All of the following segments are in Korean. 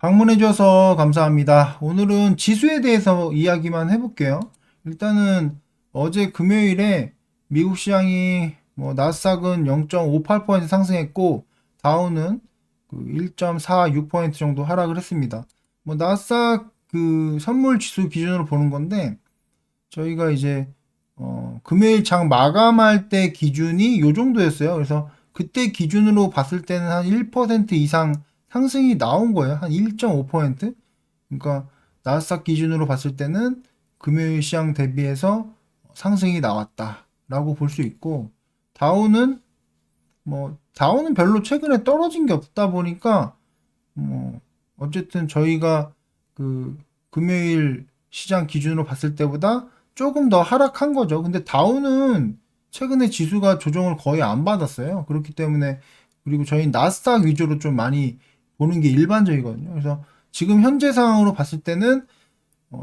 방문해 줘서 감사합니다. 오늘은 지수에 대해서 이야기만 해볼게요. 일단은 어제 금요일에 미국 시장이 나스닥은 0.58% 상승했고 다우는 1.46% 정도 하락을 했습니다. 나스닥 그 선물 지수 기준으로 보는 건데 저희가 이제 금요일 장 마감할 때 기준이 요 정도였어요. 그래서 그때 기준으로 봤을 때는 한 1% 이상 상승이 나온 거예요. 한 1.5%? 그러니까 나스닥 기준으로 봤을 때는 금요일 시장 대비해서 상승이 나왔다라고 볼 수 있고 다우는 다우는 별로 최근에 떨어진 게 없다 보니까 어쨌든 저희가 그 금요일 시장 기준으로 봤을 때보다 조금 더 하락한 거죠. 근데 다우는 최근에 지수가 조정을 거의 안 받았어요. 그렇기 때문에 그리고 저희 나스닥 위주로 좀 많이 보는 게 일반적이거든요. 그래서 지금 현재 상황으로 봤을 때는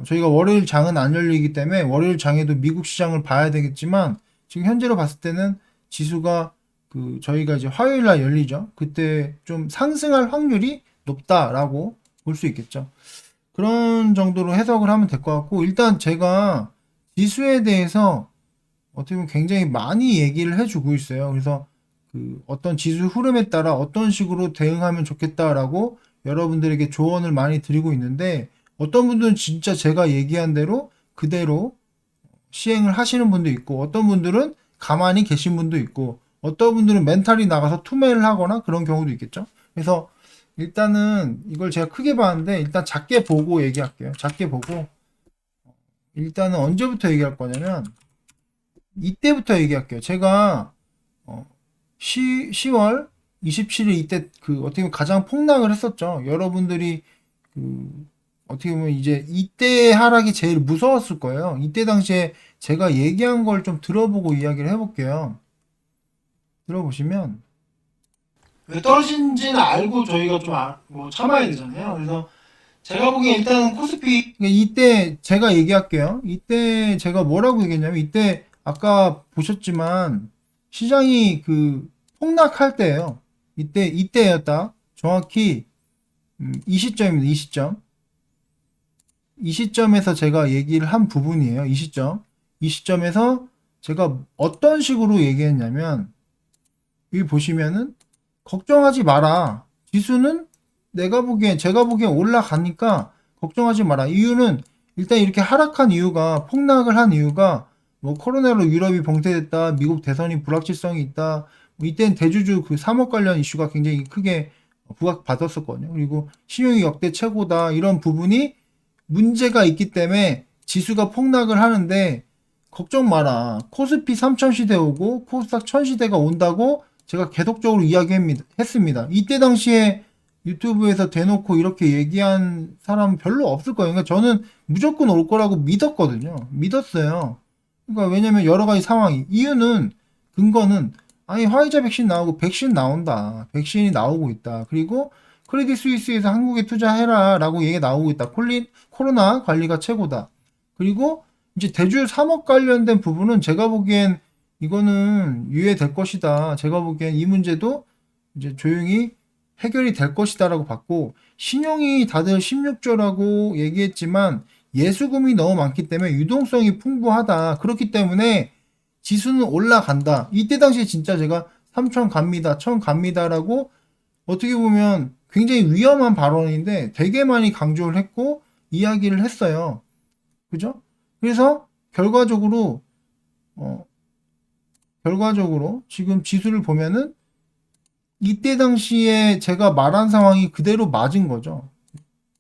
저희가 월요일 장은 안 열리기 때문에 월요일 장에도 미국 시장을 봐야 되겠지만 지금 현재로 봤을 때는 지수가 저희가 이제 화요일 날 열리죠. 그때 좀 상승할 확률이 높다라고 볼 수 있겠죠. 그런 정도로 해석을 하면 될 것 같고 일단 제가 지수에 대해서 어떻게 보면 굉장히 많이 얘기를 해주고 있어요. 그래서 어떤 지수 흐름에 따라 어떤 식으로 대응하면 좋겠다라고 여러분들에게 조언을 많이 드리고 있는데 어떤 분들은 진짜 제가 얘기한 대로 그대로 시행을 하시는 분도 있고 어떤 분들은 가만히 계신 분도 있고 어떤 분들은 멘탈이 나가서 투매를 하거나 그런 경우도 있겠죠. 그래서 일단은 이걸 제가 크게 봤는데 일단 작게 보고 얘기할게요. 작게 보고 일단은 언제부터 얘기할 거냐면 이때부터 얘기할게요. 제가 어, 10월 27일 이때 어떻게 보면 가장 폭락을 했었죠. 여러분들이 어떻게 보면 이제 이때 하락이 제일 무서웠을 거예요. 이때 당시에 제가 얘기한 걸 좀 들어보고 이야기를 해볼게요. 들어보시면 왜 떨어진지는 알고 저희가 좀 참아야 되잖아요. 그래서 제가 보기엔 일단은 코스피 이때 제가 얘기할게요. 이때 제가 뭐라고 얘기했냐면 이때 아까 보셨지만 시장이 폭락할 때예요. 이때였다. 정확히 이 시점입니다. 이 시점. 이 시점에서 제가 얘기를 한 부분이에요. 이 시점. 이 시점에서 제가 어떤 식으로 얘기했냐면 여기 보시면은 걱정하지 마라. 지수는 제가 보기엔 올라가니까 걱정하지 마라. 이유는 일단 이렇게 하락한 이유가 폭락을 한 이유가 코로나로 유럽이 봉쇄됐다. 미국 대선이 불확실성이 있다. 이때는 대주주 3억 관련 이슈가 굉장히 크게 부각받았었거든요. 그리고 신용이 역대 최고다. 이런 부분이 문제가 있기 때문에 지수가 폭락을 하는데 걱정 마라. 코스피 3000 시대 오고 코스닥 1000 시대가 온다고 제가 계속적으로 이야기했습니다. 이때 당시에 유튜브에서 대놓고 이렇게 얘기한 사람은 별로 없을 거예요. 그러니까 저는 무조건 올 거라고 믿었거든요. 믿었어요. 그러니까 왜냐면 여러 가지 상황이 이유는 근거는 아니 화이자 백신 나오고 백신 나온다. 백신이 나오고 있다. 그리고 크레딧 스위스에서 한국에 투자해라 라고 얘기 나오고 있다. 코로나 관리가 최고다. 그리고 이제 대주 3억 관련된 부분은 제가 보기엔 이거는 유예될 것이다. 제가 보기엔 이 문제도 이제 조용히 해결이 될 것이다라고 봤고 신용이 다들 16조라고 얘기했지만 예수금이 너무 많기 때문에 유동성이 풍부하다. 그렇기 때문에 지수는 올라간다. 이때 당시에 진짜 제가 3천 갑니다. 1000 갑니다라고 어떻게 보면 굉장히 위험한 발언인데 되게 많이 강조를 했고 이야기를 했어요. 그죠? 그래서 어, 결과적으로 지금 지수를 보면은 이때 당시에 제가 말한 상황이 그대로 맞은 거죠.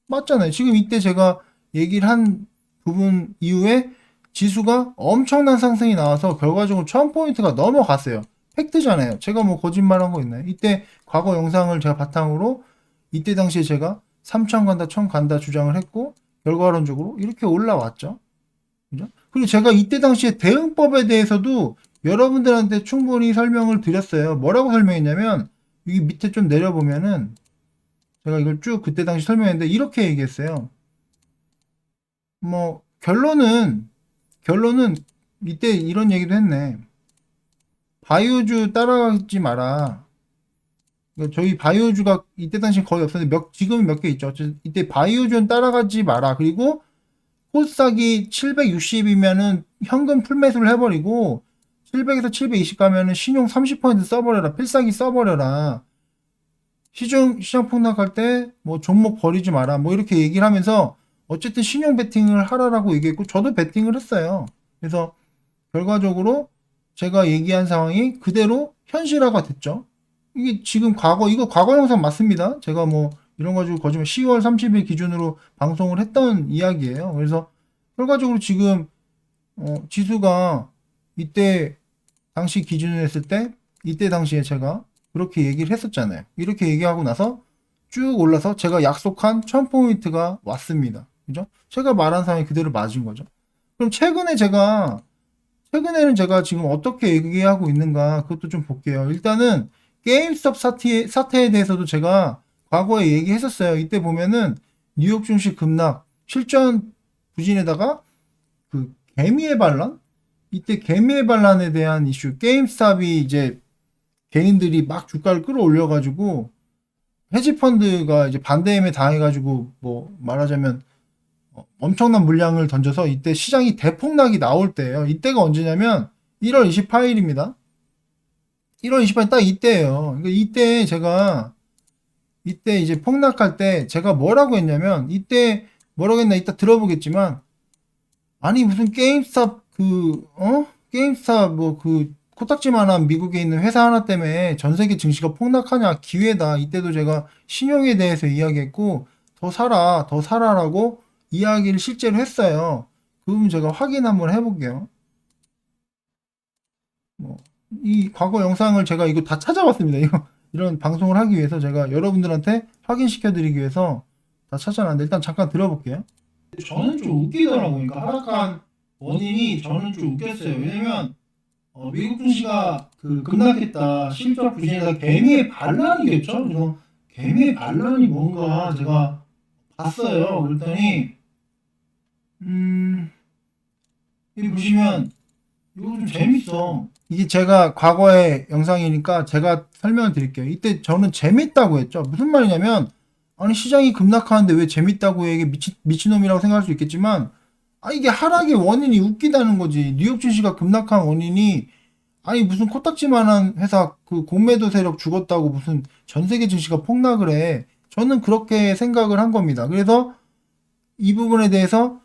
맞잖아요. 지금 이때 제가 얘기를 한 부분 이후에 지수가 엄청난 상승이 나와서 결과적으로 1000포인트가 넘어갔어요. 팩트잖아요. 제가 뭐 거짓말한 거 있나요? 이때 과거 영상을 제가 바탕으로 이때 당시에 제가 3000 간다, 1000 간다 주장을 했고 결과론적으로 이렇게 올라왔죠. 그죠? 그리고 제가 이때 당시에 대응법에 대해서도 여러분들한테 충분히 설명을 드렸어요. 뭐라고 설명했냐면 여기 밑에 좀 내려보면은 제가 이걸 쭉 그때 당시 설명했는데 이렇게 얘기했어요. 결론은 이때 이런 얘기도 했네. 바이오주 따라가지 마라. 그러니까 저희 바이오주가 이때 당시 거의 없었는데 지금은 몇 개 있죠. 어쨌든 이때 바이오주는 따라가지 마라. 그리고 코스닥이 760이면은 현금 풀매수를 해버리고 700에서 720 가면은 신용 30% 써버려라. 필사기 써버려라. 시장 폭락할 때 뭐 종목 버리지 마라. 뭐 이렇게 얘기를 하면서 어쨌든 신용 베팅을 하라라고 얘기했고 저도 베팅을 했어요. 그래서 결과적으로 제가 얘기한 상황이 그대로 현실화가 됐죠. 이게 지금 이거 과거 영상 맞습니다. 제가 뭐 이런 거 가지고 거짓말 10월 30일 기준으로 방송을 했던 이야기예요. 그래서 결과적으로 지금 지수가 이때 당시 기준으로 했을 때 이때 당시에 제가 그렇게 얘기를 했었잖아요. 이렇게 얘기하고 나서 쭉 올라서 제가 약속한 1000포인트가 왔습니다. 그죠? 제가 말한 상황이 그대로 맞은 거죠. 그럼 최근에는 제가 지금 어떻게 얘기하고 있는가 그것도 좀 볼게요. 일단은 게임스톱 사태에 대해서도 제가 과거에 얘기했었어요. 이때 보면은 뉴욕 증시 급락, 실전 부진에다가 그 개미의 반란? 이때 개미의 반란에 대한 이슈, 게임스톱이 이제 개인들이 막 주가를 끌어올려가지고 헤지펀드가 이제 반대임에 당해가지고 뭐 말하자면 엄청난 물량을 던져서 이때 시장이 대폭락이 나올 때예요. 이때가 언제냐면 1월 28일입니다. 1월 28일 딱 이때예요. 그러니까 이때 이제 폭락할 때 제가 뭐라고 했냐면 이때 뭐라고 했나 이따 들어보겠지만 아니 무슨 게임스탑 게임스탑 뭐 그 코딱지만한 미국에 있는 회사 하나 때문에 전 세계 증시가 폭락하냐 기회다. 이때도 제가 신용에 대해서 이야기했고 더 사라라고 이야기를 실제로 했어요. 그 부분 제가 확인 한번 해볼게요. 이 과거 영상을 제가 이거 다 찾아봤습니다. 이런 방송을 하기 위해서 제가 여러분들한테 확인시켜 드리기 위해서 다 찾아놨는데 일단 잠깐 들어볼게요. 저는 좀 웃기더라고요. 그러니까 하락한 원인이 저는 좀 웃겼어요. 왜냐면 미국 증시가 급락했다. 실적 부진에다 개미의 반란이겠죠. 그래서 개미의 반란이 뭔가 제가 봤어요. 그랬더니 여기 보시면 이거 좀 재밌어. 이게 제가 과거의 영상이니까 제가 설명을 드릴게요. 이때 저는 재밌다고 했죠. 무슨 말이냐면 아니 시장이 급락하는데 왜 재밌다고 해? 이게 미친놈이라고 생각할 수 있겠지만 이게 하락의 원인이 웃기다는 거지. 뉴욕 증시가 급락한 원인이 아니 무슨 코딱지만한 회사 그 공매도 세력 죽었다고 무슨 전 세계 증시가 폭락을 해. 저는 그렇게 생각을 한 겁니다. 그래서 이 부분에 대해서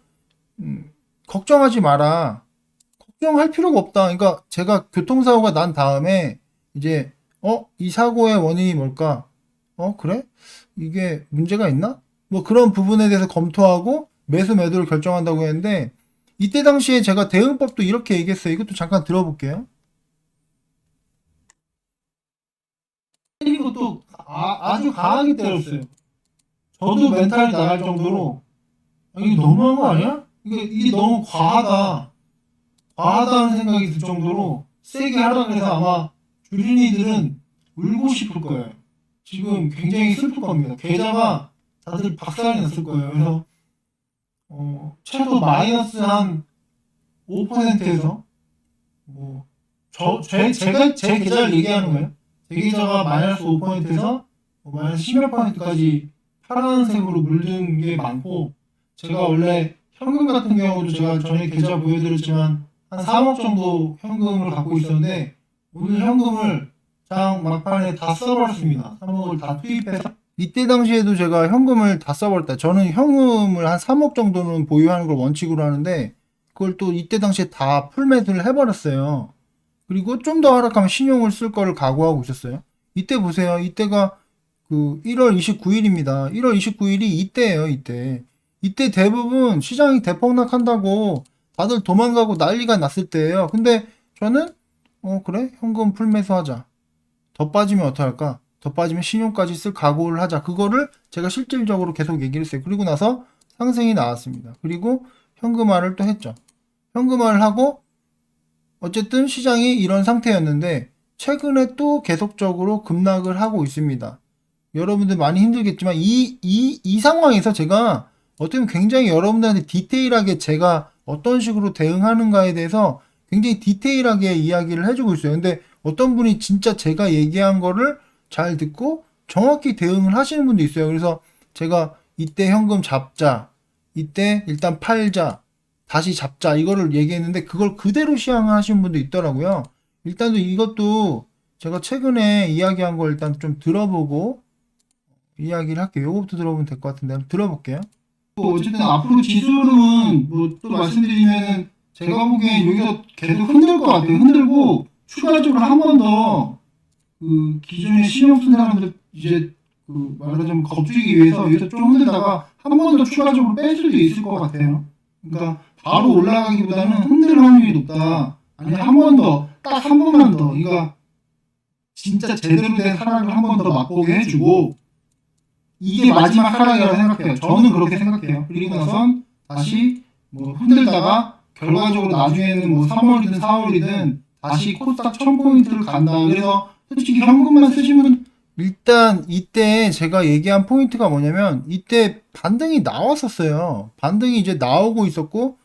걱정하지 마라. 걱정할 필요가 없다. 그러니까 제가 교통사고가 난 다음에 이제 이 사고의 원인이 뭘까? 그래? 이게 문제가 있나? 뭐 그런 부분에 대해서 검토하고 매수를 결정한다고 했는데 이때 당시에 제가 대응법도 이렇게 얘기했어요. 이것도 잠깐 들어볼게요. 이것도 아주 강하게 때렸어요. 저도 멘탈이 나갈 정도로 이게 너무한 거 아니야? 이게 너무 과하다는 생각이 들 정도로 세게 하라 해서 아마 주린이들은 울고 싶을 거예요. 지금 굉장히 슬플 겁니다. 계좌가 다들 박살이 났을 거예요. 그래서 최소 마이너스 한 5%에서 제 계좌를 얘기하는 거예요. 제 계좌가 마이너스 5%에서 마이너스 10몇 %까지 파란색으로 물든 게 많고 제가 원래 현금 같은 경우도 제가 전에 계좌 보여드렸지만 한 3억 정도 현금을 갖고 있었는데 오늘 현금을 장 막판에 다 써버렸습니다. 3억을 다 투입해서 이때 당시에도 제가 현금을 다 써버렸다. 저는 현금을 한 3억 정도는 보유하는 걸 원칙으로 하는데 그걸 또 이때 당시에 다 풀매수를 해버렸어요. 그리고 좀 더 하락하면 신용을 쓸 거를 각오하고 있었어요. 이때 보세요. 이때가 1월 29일입니다. 1월 29일이 이때예요. 이때 대부분 시장이 대폭락한다고 다들 도망가고 난리가 났을 때예요. 근데 저는 그래? 현금 풀매수하자. 더 빠지면 어떡할까? 더 빠지면 신용까지 쓸 각오를 하자. 그거를 제가 실질적으로 계속 얘기를 했어요. 그리고 나서 상승이 나왔습니다. 그리고 현금화를 또 했죠. 현금화를 하고 어쨌든 시장이 이런 상태였는데 최근에 또 계속적으로 급락을 하고 있습니다. 여러분들 많이 힘들겠지만 이 상황에서 제가 어떻게 보면 굉장히 여러분들한테 디테일하게 제가 어떤 식으로 대응하는가에 대해서 굉장히 디테일하게 이야기를 해주고 있어요. 근데 어떤 분이 진짜 제가 얘기한 거를 잘 듣고 정확히 대응을 하시는 분도 있어요. 그래서 제가 이때 현금 잡자, 이때 일단 팔자, 다시 잡자 이거를 얘기했는데 그걸 그대로 시행을 하시는 분도 있더라고요. 일단 이것도 제가 최근에 이야기한 걸 일단 좀 들어보고 이야기를 할게요. 요거부터 들어보면 될 것 같은데 한번 들어볼게요. 어쨌든 앞으로 지수는 뭐 또 말씀드리면은 제가 보기엔 여기서 계속 흔들 것 같아요. 흔들고 추가적으로 한 번 더 그 기존에 신용 쓴 사람들 이제 그 말하자면 겁주기 위해서 여기서 좀 흔들다가 한 번 더 추가적으로 뺄 수도 있을 것 같아요. 그러니까 바로 올라가기보다는 흔들 확률이 높다. 아니면 한 번 더, 딱 한 번만 더. 그러니까 진짜 제대로 된 하락을 한 번 더 맛보게 해주고 이게 마지막 하락이라고 생각해요. 저는 그렇게 생각해요. 그리고 나선 다시 뭐 흔들다가 결과적으로 나중에는 뭐 3월이든 4월이든 다시 코스닥 1000포인트를 간다. 그래서 솔직히 현금만 쓰시면 일단 이때 제가 얘기한 포인트가 뭐냐면 이때 반등이 나왔었어요. 반등이 이제 나오고 있었고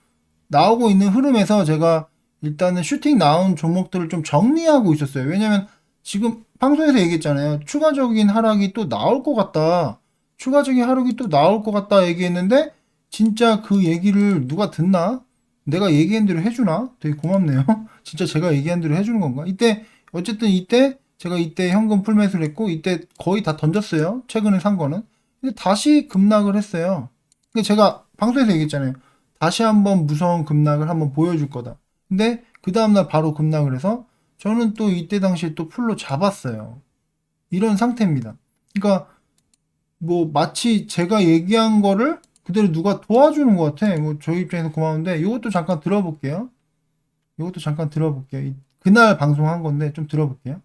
나오고 있는 흐름에서 제가 일단은 슈팅 나온 종목들을 좀 정리하고 있었어요. 왜냐면 지금 방송에서 얘기했잖아요. 추가적인 하락이 또 나올 것 같다. 추가적인 하락이 또 나올 것 같다 얘기했는데 진짜 그 얘기를 누가 듣나? 내가 얘기한 대로 해주나? 되게 고맙네요. 진짜 제가 얘기한 대로 해주는 건가? 이때 어쨌든 이때 제가 이때 현금 풀매수를 했고 이때 거의 다 던졌어요. 최근에 산 거는. 근데 다시 급락을 했어요. 근데 제가 방송에서 얘기했잖아요. 다시 한번 무서운 급락을 한번 보여줄 거다. 근데 그 다음날 바로 급락을 해서 저는 또 이때 당시에 또 풀로 잡았어요. 이런 상태입니다. 그러니까 뭐 마치 제가 얘기한 거를 그대로 누가 도와주는 것 같아. 뭐 저희 입장에서 고마운데 이것도 잠깐 들어볼게요. 이것도 잠깐 들어볼게요. 그날 방송한 건데 좀 들어볼게요.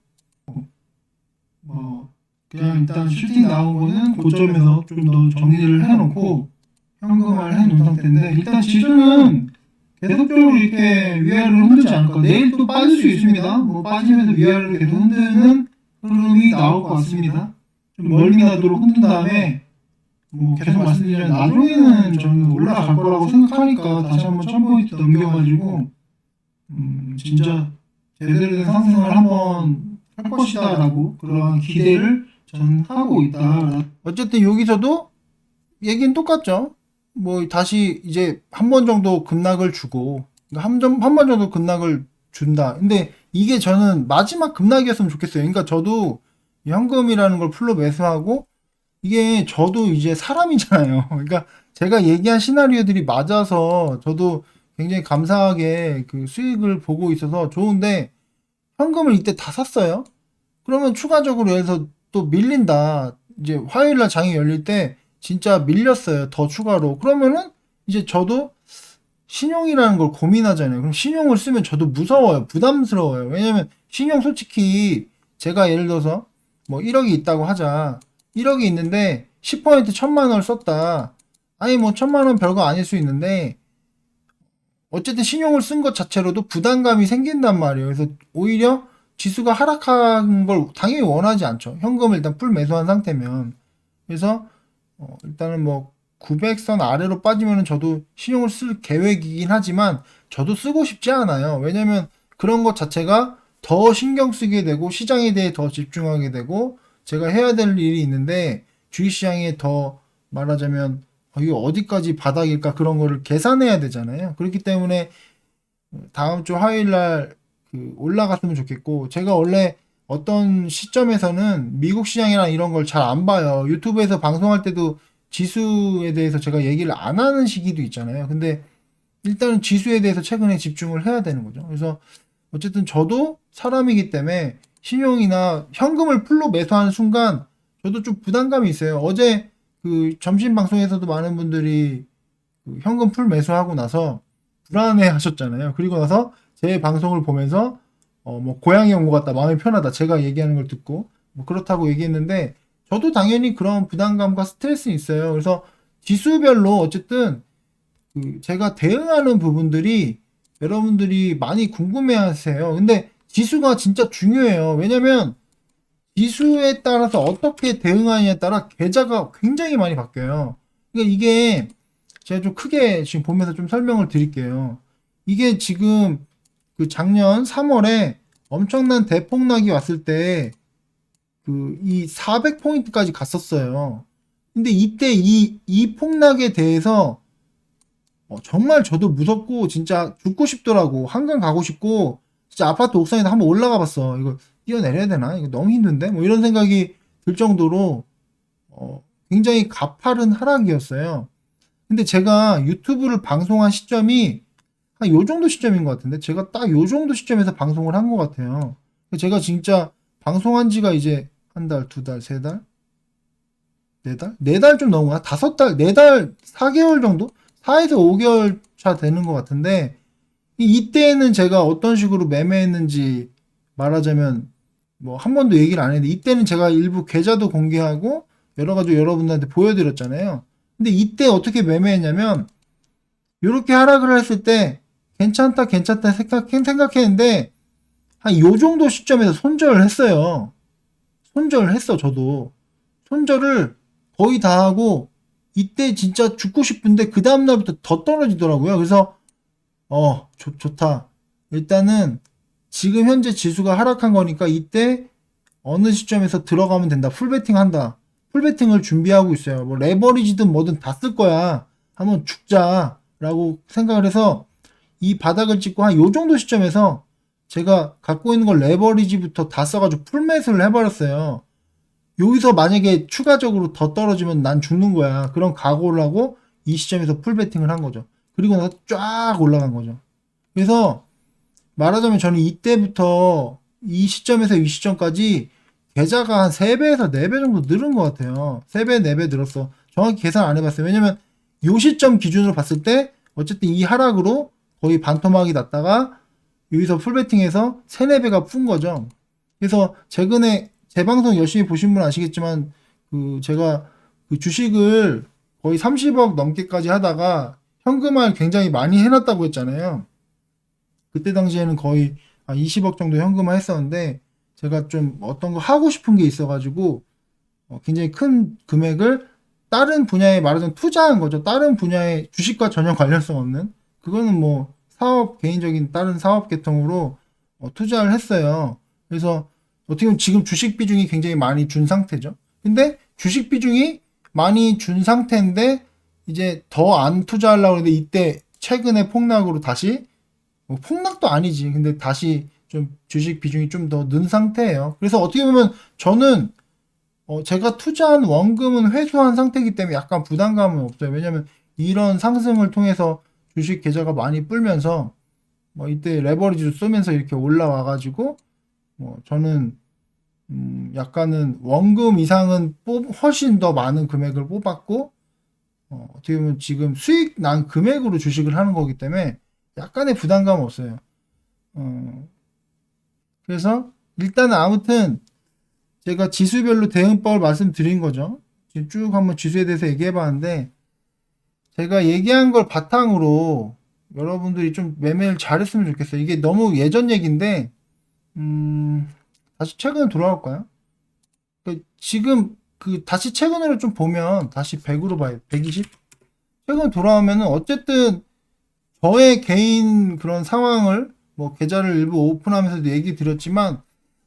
뭐 그냥 일단 슈팅 나온 거는 고점에서 좀 더 정리를 해놓고 현금화를 해놓은 상태인데 일단 지수는 계속적으로 이렇게 위아래로 흔들지 않을까. 내일 또 빠질 수 있습니다. 뭐 빠지면서 위아래로 계속 흔드는 흐름이 나올 것 같습니다. 좀 멀미 나도록 흔든 다음에 뭐 계속 말씀드리면 나중에는 저는 올라갈 거라고 생각하니까 다시 한번 1000포인트 넘겨가지고 진짜 제대로 된 상승을 한번 할 것이다 라고 그런 기대를 저는 하고 있다. 어쨌든 여기서도 얘기는 똑같죠. 뭐 다시 이제 한 번 정도 급락을 주고 한 번 정도 급락을 준다. 근데 이게 저는 마지막 급락이었으면 좋겠어요. 그러니까 저도 현금이라는 걸 풀로 매수하고 이게 저도 이제 사람이잖아요. 그러니까 제가 얘기한 시나리오들이 맞아서 저도 굉장히 감사하게 그 수익을 보고 있어서 좋은데 현금을 이때 다 샀어요. 그러면 추가적으로 예를 들어서 또 밀린다. 이제 화요일날 장이 열릴 때 진짜 밀렸어요. 더 추가로. 그러면은 이제 저도 신용이라는 걸 고민하잖아요. 그럼 신용을 쓰면 저도 무서워요. 부담스러워요. 왜냐면 신용 솔직히 제가 예를 들어서 뭐 1억이 있다고 하자. 1억이 있는데 10% 1000만 원을 썼다. 아니 뭐 1000만 원 별거 아닐 수 있는데 어쨌든 신용을 쓴 것 자체로도 부담감이 생긴단 말이에요. 그래서 오히려 지수가 하락한 걸 당연히 원하지 않죠. 현금을 일단 풀 매수한 상태면. 그래서 일단은 뭐 900선 아래로 빠지면 저도 신용을 쓸 계획이긴 하지만 저도 쓰고 싶지 않아요. 왜냐면 그런 것 자체가 더 신경 쓰게 되고 시장에 대해 더 집중하게 되고 제가 해야 될 일이 있는데 주식시장에 더 말하자면 이거 어디까지 바닥일까 그런 거를 계산해야 되잖아요. 그렇기 때문에 다음 주 화요일 날 올라갔으면 좋겠고 제가 원래 어떤 시점에서는 미국 시장이랑 이런 걸 잘 안 봐요. 유튜브에서 방송할 때도 지수에 대해서 제가 얘기를 안 하는 시기도 있잖아요. 근데 일단은 지수에 대해서 최근에 집중을 해야 되는 거죠. 그래서 어쨌든 저도 사람이기 때문에 신용이나 현금을 풀로 매수하는 순간 저도 좀 부담감이 있어요. 어제 그 점심 방송에서도 많은 분들이 그 현금 풀 매수하고 나서 불안해 하셨잖아요. 그리고 나서 제 방송을 보면서 뭐 고향에 온 것 같다, 마음이 편하다, 제가 얘기하는 걸 듣고 뭐 그렇다고 얘기했는데 저도 당연히 그런 부담감과 스트레스는 있어요. 그래서 지수별로 어쨌든 그 제가 대응하는 부분들이 여러분들이 많이 궁금해하세요. 근데 지수가 진짜 중요해요. 왜냐면 지수에 따라서 어떻게 대응하느냐에 따라 계좌가 굉장히 많이 바뀌어요. 그러니까 이게 제가 좀 크게 지금 보면서 좀 설명을 드릴게요. 이게 지금 그 작년 3월에 엄청난 대폭락이 왔을 때 이 400포인트까지 갔었어요. 근데 이때 이 폭락에 대해서 정말 저도 무섭고 진짜 죽고 싶더라고. 한강 가고 싶고 진짜 아파트 옥상에서 한번 올라가 봤어. 이거 뛰어내려야 되나? 이거 너무 힘든데? 뭐 이런 생각이 들 정도로 굉장히 가파른 하락이었어요. 근데 제가 유튜브를 방송한 시점이 한 요 정도 시점인 것 같은데 제가 딱 요 정도 시점에서 방송을 한 것 같아요. 제가 진짜 방송한 지가 이제 한 달, 두 달, 세 달, 네 달? 네 달 좀 넘어가? 다섯 달, 네 달, 4개월 정도? 4에서 5개월 차 되는 것 같은데 이때는 제가 어떤 식으로 매매했는지 말하자면 뭐 한 번도 얘기를 안 했는데 이때는 제가 일부 계좌도 공개하고 여러 가지 여러분들한테 보여드렸잖아요. 근데 이때 어떻게 매매했냐면 이렇게 하락을 했을 때 괜찮다 괜찮다 생각했는데 한 요 정도 시점에서 손절을 했어요. 손절을 했어 저도. 손절을 거의 다 하고 이때 진짜 죽고 싶은데 그 다음날부터 더 떨어지더라고요. 그래서 좋다. 일단은 지금 현재 지수가 하락한 거니까 이때 어느 시점에서 들어가면 된다. 풀베팅 한다. 풀베팅을 준비하고 있어요. 뭐 레버리지든 뭐든 다 쓸 거야. 한번 죽자라고 생각을 해서 이 바닥을 찍고 한 요 정도 시점에서 제가 갖고 있는 걸 레버리지부터 다 써가지고 풀매수를 해버렸어요. 여기서 만약에 추가적으로 더 떨어지면 난 죽는 거야. 그런 각오를 하고 이 시점에서 풀베팅을 한 거죠. 그리고 나서 쫙 올라간 거죠. 그래서 말하자면 저는 이때부터 이 시점에서 이 시점까지 계좌가 한 3배에서 4배 정도 늘은 것 같아요. 3배, 4배 늘었어. 정확히 계산 안 해봤어요. 왜냐면 요 시점 기준으로 봤을 때 어쨌든 이 하락으로 거의 반토막이 났다가 여기서 풀베팅해서 3, 4배가 푼 거죠. 그래서 최근에 제 방송 열심히 보신 분 아시겠지만 제가 그 주식을 거의 30억 넘게까지 하다가 현금화를 굉장히 많이 해놨다고 했잖아요. 그때 당시에는 거의 20억 정도 현금화 했었는데 제가 좀 어떤 거 하고 싶은 게 있어가지고 굉장히 큰 금액을 다른 분야에 말하자면 투자한 거죠. 다른 분야의 주식과 전혀 관련성 없는 그거는 뭐 사업 개인적인 다른 사업 계통으로 투자를 했어요. 그래서 어떻게 보면 지금 주식 비중이 굉장히 많이 준 상태죠. 근데 주식 비중이 많이 준 상태인데 이제 더 안 투자하려고 했는데 이때 최근에 폭락으로 다시 뭐 폭락도 아니지. 근데 다시 좀 주식 비중이 좀 더 는 상태예요. 그래서 어떻게 보면 저는 제가 투자한 원금은 회수한 상태이기 때문에 약간 부담감은 없어요. 왜냐면 이런 상승을 통해서 주식 계좌가 많이 불면서 뭐 이때 레버리지를 쏘면서 이렇게 올라와가지고 저는 약간은 원금 이상은 훨씬 더 많은 금액을 뽑았고 어떻게 보면 지금 수익 난 금액으로 주식을 하는 거기 때문에 약간의 부담감 없어요. 그래서 일단은 아무튼 제가 지수별로 대응법을 말씀드린 거죠. 지금 쭉 한번 지수에 대해서 얘기해 봤는데 제가 얘기한 걸 바탕으로 여러분들이 좀 매매를 잘했으면 좋겠어요. 이게 너무 예전 얘기인데 다시 최근으로 돌아올까요? 지금 다시 최근으로 좀 보면 다시 100으로 봐요. 120? 최근 돌아오면은 어쨌든 저의 개인 그런 상황을 뭐 계좌를 일부 오픈하면서도 얘기 드렸지만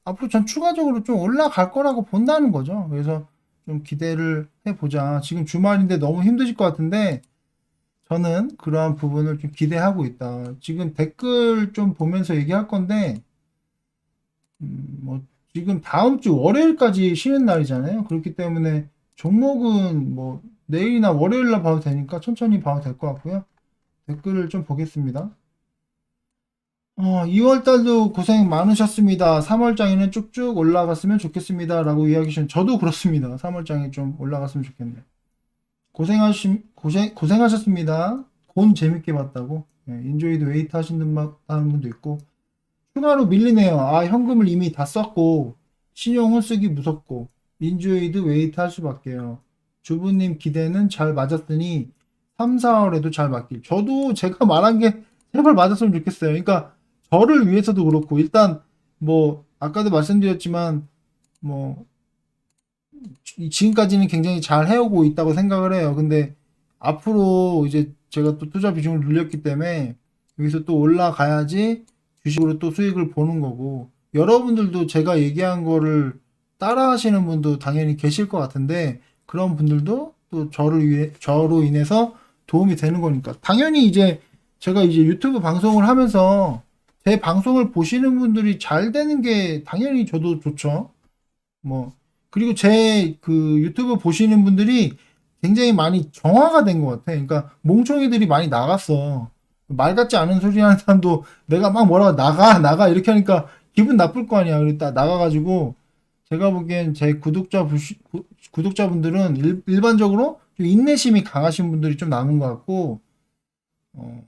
앞으로 전 추가적으로 좀 올라갈 거라고 본다는 거죠. 그래서 좀 기대를 해보자. 지금 주말인데 너무 힘드실 것 같은데 저는 그러한 부분을 좀 기대하고 있다. 지금 댓글 좀 보면서 얘기할 건데 뭐 지금 다음 주 월요일까지 쉬는 날이잖아요. 그렇기 때문에 종목은 뭐 내일이나 월요일날 봐도 되니까 천천히 봐도 될 것 같고요. 댓글을 좀 보겠습니다. 2월달도 고생 많으셨습니다. 3월장에는 쭉쭉 올라갔으면 좋겠습니다. 라고 이야기하신 저도 그렇습니다. 3월장에 좀 올라갔으면 좋겠네요. 고생하셨습니다. 돈 재밌게 봤다고. 인조이드 웨이트 하시는 분도 있고. 추가로 밀리네요. 현금을 이미 다 썼고, 신용을 쓰기 무섭고, 인조이드 웨이트 할 수밖에요. 주부님 기대는 잘 맞았으니, 3, 4월에도 잘 맞길. 저도 제가 말한 게 제발 맞았으면 좋겠어요. 그러니까, 저를 위해서도 그렇고, 일단, 뭐, 아까도 말씀드렸지만, 뭐, 지금까지는 굉장히 잘 해오고 있다고 생각을 해요. 근데, 앞으로 이제 제가 또 투자 비중을 늘렸기 때문에, 여기서 또 올라가야지, 주식으로 또 수익을 보는 거고 여러분들도 제가 얘기한 거를 따라 하시는 분도 당연히 계실 것 같은데, 그런 분들도 또 저로 인해서 도움이 되는 거니까. 당연히 이제 제가 이제 유튜브 방송을 하면서 제 방송을 보시는 분들이 잘 되는 게 당연히 저도 좋죠. 뭐, 그리고 제 그 유튜브 보시는 분들이 굉장히 많이 정화가 된 것 같아. 그러니까 몽청이들이 많이 나갔어. 말 같지 않은 소리 하는 사람도 내가 막 뭐라고 나가 이렇게 하니까 기분 나쁠 거 아니야. 그랬다 나가가지고 제가 보기엔 제 구독자분들은 일반적으로 좀 인내심이 강하신 분들이 좀 남은 것 같고, 어,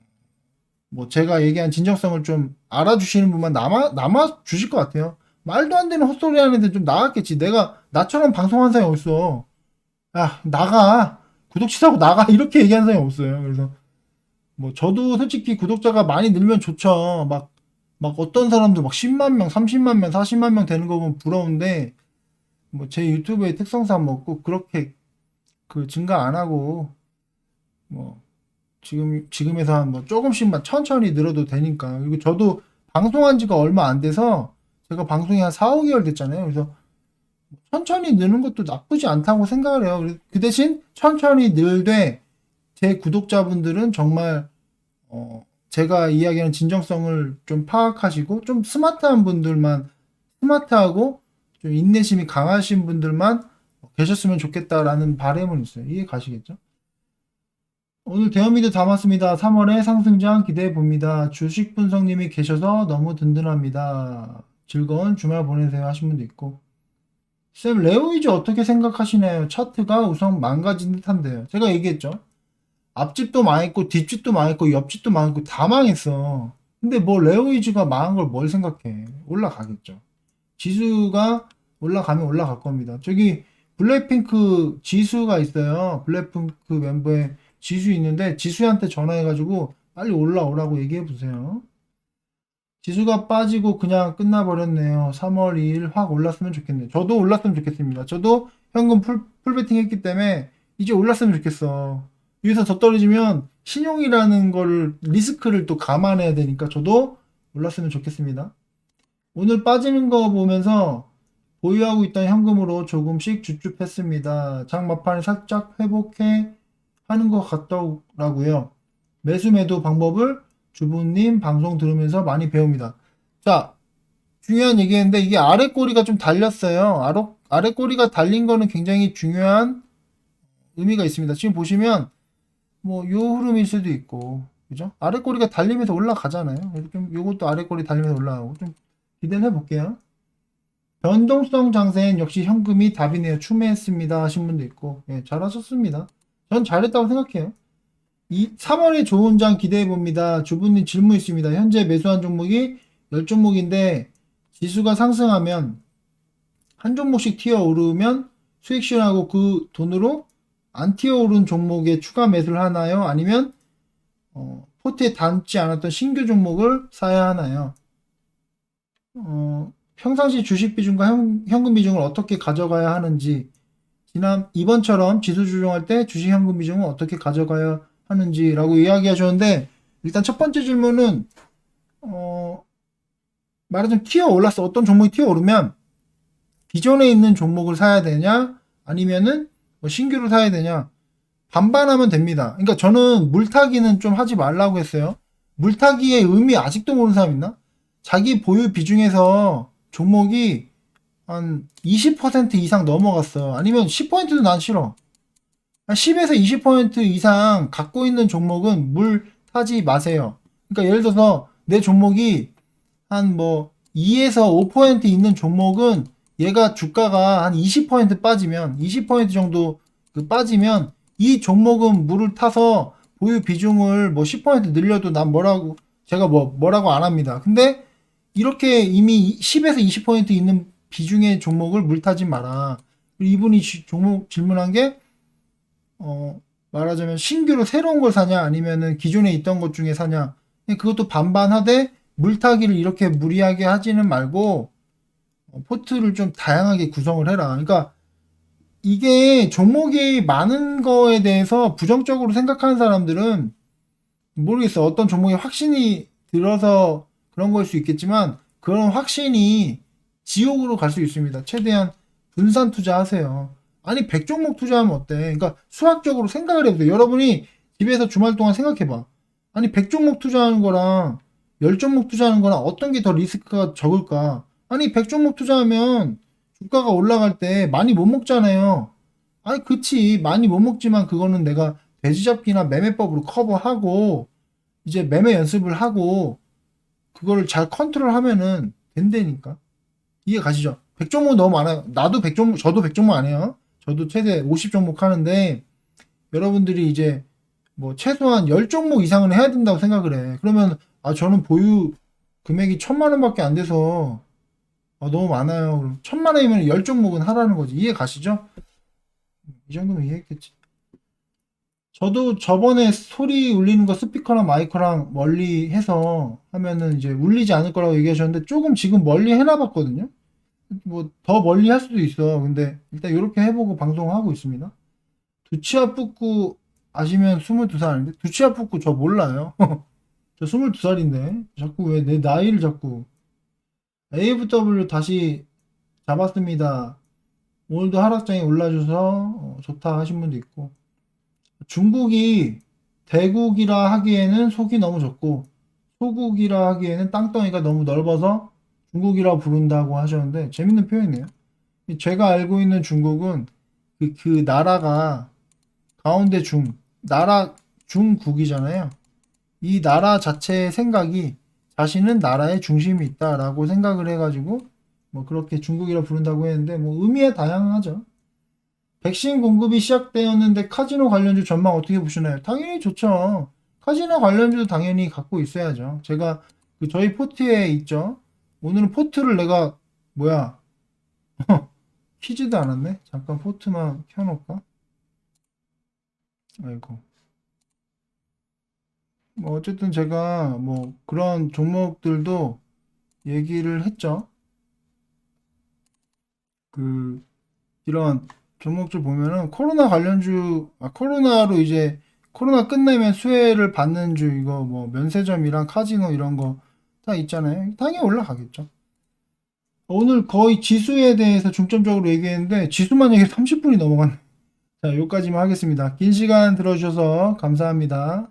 뭐 제가 얘기한 진정성을 좀 알아주시는 분만 남아 주실 것 같아요. 말도 안 되는 헛소리 하는데 좀 나갔겠지. 내가 나처럼 방송하는 사람이 어딨어. 야 나가, 구독 취소하고 나가, 이렇게 얘기하는 사람이 없어요. 그래서 뭐 저도 솔직히 구독자가 많이 늘면 좋죠. 막 어떤 사람들 막 10만 명, 30만 명, 40만 명 되는 거 보면 부러운데, 뭐 제 유튜브의 특성상 뭐 꼭 그렇게 그 증가 안 하고, 뭐 지금에서 한 뭐 조금씩만 천천히 늘어도 되니까. 그리고 저도 방송한 지가 얼마 안 돼서, 제가 방송이 한 4, 5개월 됐잖아요. 그래서 천천히 느는 것도 나쁘지 않다고 생각을 해요. 그 대신 천천히 늘되 제 구독자분들은 정말 제가 이야기하는 진정성을 좀 파악하시고 좀 스마트한 분들만, 스마트하고 좀 인내심이 강하신 분들만 계셨으면 좋겠다라는 바람은 있어요. 이해 가시겠죠? 오늘 대형미드 담았습니다. 3월에 상승장 기대해 봅니다. 주식 분석님이 계셔서 너무 든든합니다. 즐거운 주말 보내세요 하신 분도 있고. 쌤, 레오이즈 어떻게 생각하시나요? 차트가 우선 망가진 듯한데요. 제가 얘기했죠. 앞집도 망했고 뒷집도 망했고 옆집도 망했고 다 망했어. 근데 뭐 레오이즈가 망한 걸 뭘 생각해? 올라가겠죠. 지수가 올라가면 올라갈 겁니다. 저기 블랙핑크 지수가 있어요. 블랙핑크 멤버에 지수 있는데 지수한테 전화해가지고 빨리 올라오라고 얘기해 보세요. 지수가 빠지고 그냥 끝나버렸네요. 3월 2일 확 올랐으면 좋겠네요. 저도 올랐으면 좋겠습니다. 저도 현금 풀베팅 했기 때문에 이제 올랐으면 좋겠어. 여기서 더 떨어지면 신용이라는 거를, 리스크를 또 감안해야 되니까 저도 올랐으면 좋겠습니다. 오늘 빠지는 거 보면서 보유하고 있던 현금으로 조금씩 주줍했습니다. 장 막판에 살짝 회복해 하는 것 같더라고요. 매수 매도 방법을 주부님 방송 들으면서 많이 배웁니다. 자, 중요한 얘기인데 이게 아래 꼬리가 좀 달렸어요. 아래 꼬리가 달린 거는 굉장히 중요한 의미가 있습니다. 지금 보시면 뭐 요 흐름일 수도 있고, 그죠? 아래 꼬리가 달리면서 올라가잖아요. 그래서 좀 요것도 아래 꼬리 달리면서 올라가고 좀 기대해 볼게요. 변동성 장세엔 역시 현금이 답이네요. 추매했습니다 하신 분도 있고, 예, 잘하셨습니다. 전 잘했다고 생각해요. 3월에 좋은 장 기대해 봅니다. 주부님 질문 있습니다. 현재 매수한 종목이 10종목인데 지수가 상승하면 한 종목씩 튀어 오르면 수익 실현하고 그 돈으로 안 튀어 오른 종목에 추가 매수를 하나요? 아니면 포트에 담지 않았던 신규 종목을 사야 하나요? 평상시 주식 비중과 현금 비중을 어떻게 가져가야 하는지, 이번처럼 지수 조정할 때 주식 현금 비중을 어떻게 가져가야 하는지라고 이야기하셨는데, 일단 첫 번째 질문은 말하자면 튀어 올랐어. 어떤 종목이 튀어 오르면 기존에 있는 종목을 사야 되냐, 아니면은 뭐 신규를 사야 되냐, 반반하면 됩니다. 그러니까 저는 물타기는 좀 하지 말라고 했어요. 물타기의 의미 아직도 모르는 사람 있나? 자기 보유 비중에서 종목이 한 20% 이상 넘어갔어. 아니면 10%도 난 싫어. 10에서 20% 이상 갖고 있는 종목은 물 타지 마세요. 그러니까 예를 들어서 내 종목이 한 뭐 2에서 5% 있는 종목은, 얘가 주가가 한 20% 빠지면, 20% 정도 빠지면 이 종목은 물을 타서 보유 비중을 뭐 10% 늘려도 난 제가 뭐라고 안 합니다. 근데 이렇게 이미 10에서 20% 있는 비중의 종목을 물타지 마라. 이분이 종목 질문한 게 말하자면 신규로 새로운 걸 사냐, 아니면은 기존에 있던 것 중에 사냐. 그것도 반반하되 물타기를 이렇게 무리하게 하지는 말고 포트를 좀 다양하게 구성을 해라. 그러니까 이게 종목이 많은 거에 대해서 부정적으로 생각하는 사람들은 모르겠어. 어떤 종목에 확신이 들어서 그런 걸 수 있겠지만, 그런 확신이 지옥으로 갈 수 있습니다. 최대한 분산 투자하세요. 아니 100종목 투자하면 어때? 그러니까 수학적으로 생각을 해보세요. 여러분이 집에서 주말 동안 생각해봐. 아니 100종목 투자하는 거랑 10종목 투자하는 거랑 어떤 게 더 리스크가 적을까? 아니 100종목 투자하면 주가가 올라갈 때 많이 못 먹잖아요. 아니 그치 많이 못 먹지만 그거는 내가 돼지잡기나 매매법으로 커버하고 이제 매매 연습을 하고 그거를 잘 컨트롤하면은 된다니까. 이해 가시죠? 100종목 너무 많아요. 나도 100종목, 저도 100종목 안 해요. 저도 최대 50종목 하는데 여러분들이 이제 뭐 최소한 10종목 이상은 해야 된다고 생각을 해. 그러면 아 저는 보유 금액이 1000만 원밖에 안 돼서 너무 많아요. 그럼 1000만 원이면 10종목은 하라는 거지. 이해 가시죠? 이 정도면 이해했겠지. 저도 저번에 소리 울리는 거 스피커랑 마이크랑 멀리 해서 하면은 이제 울리지 않을 거라고 얘기하셨는데 조금 지금 멀리 해놔봤거든요. 뭐 더 멀리 할 수도 있어. 근데 일단 이렇게 해보고 방송하고 있습니다. 두치아 뿌꾸 아시면 22살 아닌데? 두치아 뿌꾸 저 몰라요. 저 22살인데 자꾸 왜 내 나이를 자꾸 AFW 다시 잡았습니다. 오늘도 하락장에 올라줘서 좋다 하신 분도 있고 중국이 대국이라 하기에는 속이 너무 좁고 소국이라 하기에는 땅덩이가 너무 넓어서 중국이라 부른다고 하셨는데 재밌는 표현이네요. 제가 알고 있는 중국은 그 나라가 가운데 나라 중국이잖아요. 이 나라 자체의 생각이 자신은 나라의 중심이 있다라고 생각을 해가지고 뭐 그렇게 중국이라 부른다고 했는데 뭐 의미에 다양하죠. 백신 공급이 시작되었는데 카지노 관련주 전망 어떻게 보시나요? 당연히 좋죠. 카지노 관련주도 당연히 갖고 있어야죠. 제가 그 저희 포트에 있죠. 오늘은 포트를 내가 뭐야 키지도 않았네. 잠깐 포트만 켜놓을까? 아이고. 뭐 어쨌든 제가 뭐 그런 종목들도 얘기를 했죠. 그 이런 종목들 보면은 코로나 관련주, 코로나로 이제 코로나 끝내면 수혜를 받는 주 이거 뭐 면세점이랑 카지노 이런 거 다 있잖아요. 당연히 올라가겠죠. 오늘 거의 지수에 대해서 중점적으로 얘기했는데 지수만 얘기 30분이 넘어갔네. 자, 여기까지만 하겠습니다. 긴 시간 들어주셔서 감사합니다.